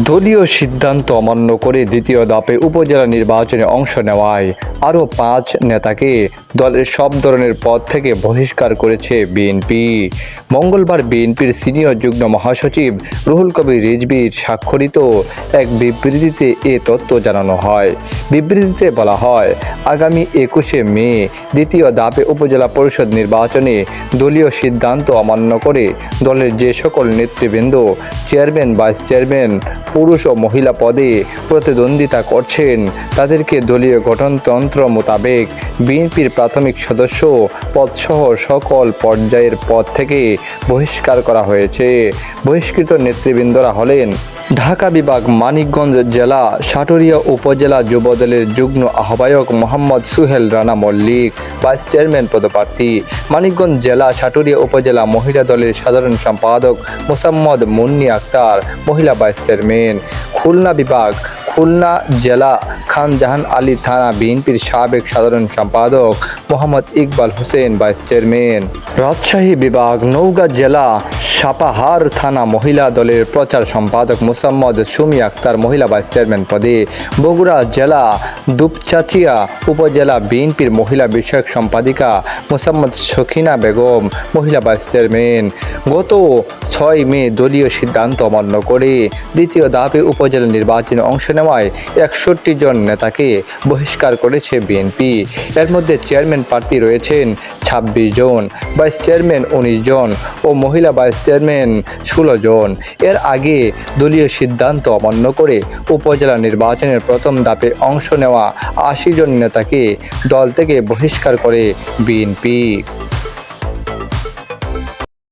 দলীয় সিদ্ধান্ত অমান্য করে দ্বিতীয় ধাপে উপজেলা নির্বাচনে অংশ নেওয়ায় আরও 5 নেতাকে দলের সব ধরনের পদ থেকে বহিষ্কার করেছে বিএনপি। মঙ্গলবার বিএনপির সিনিয়র যুগ্ম মহাসচিব রুহুল কবির রিজভীর স্বাক্ষরিত এক বিবৃতিতে এ তথ্য জানানো হয়। বিবৃতিতে বলা হয়, আগামী 21শে মে দ্বিতীয় ধাপে উপজেলা পরিষদ নির্বাচনে দলীয় সিদ্ধান্ত অমান্য করে দলের যে সকল নেতৃবৃন্দ চেয়ারম্যান, ভাইস চেয়ারম্যান, পুরুষ ও মহিলা পদে প্রতিদ্বন্দ্বিতা করছেন তাদেরকে দলীয় গঠনতন্ত্র মোতাবেক বিএনপির প্রাথমিক সদস্য পদসহ সকল পর্যায়ের পদ থেকে বহিষ্কার করা হয়েছে। বহিষ্কৃত নেতৃবৃন্দরা হলেন ঢাকা বিভাগ মানিকগঞ্জ জেলা সাটুরিয়া উপজেলা যুবদলের যুগ্ম আহ্বায়ক মোহাম্মদ সুহেল রানা মল্লিক, ভাইস চেয়ারম্যান পদপ্রার্থী; মানিকগঞ্জ জেলা সাটুরিয়া উপজেলা মহিলা দলের সাধারণ সম্পাদক মোসাম্মদ মুন্নি আক্তার, মহিলা ভাইস চেয়ারম্যান; খুলনা বিভাগ খুলনা জেলা খানজাহান আলী থানা বিএনপির সাবেক সাধারণ সম্পাদক মোহাম্মদ ইকবাল হোসেন, ভাইস চেয়ারম্যান; রাজশাহী বিভাগ নওগাঁ জেলা সাপাহার থানা মহিলা দলের প্রচার সম্পাদক মোসাম্মদ সুমি আক্তার, মহিলা ভাইস চেয়ারম্যান পদে; বগুড়া জেলা দুপচাচিয়া উপজেলা বিএনপির মহিলা বিষয়ক সম্পাদিকা মোসাম্মদ সখিনা বেগম, মহিলা ভাইস চেয়ারম্যান। গত 6 মে দলীয় সিদ্ধান্ত অমান্য করে দ্বিতীয় ধাপে উপজেলা নির্বাচনে অংশ নেওয়ায় 61 জন নেতাকে বহিষ্কার করেছে বিএনপি। এর মধ্যে চেয়ারম্যান প্রার্থী রয়েছেন 26 জন, ভাইস চেয়ারম্যান 19 জন ও মহিলা ভাইস চেয়ারম্যান 16 জন। এর আগে দলীয় সিদ্ধান্ত অমান্য করে উপজেলা নির্বাচনের প্রথম ধাপে অংশ নেওয়া 80 জন নেতাকে দল থেকে বহিষ্কার করে বিএনপি।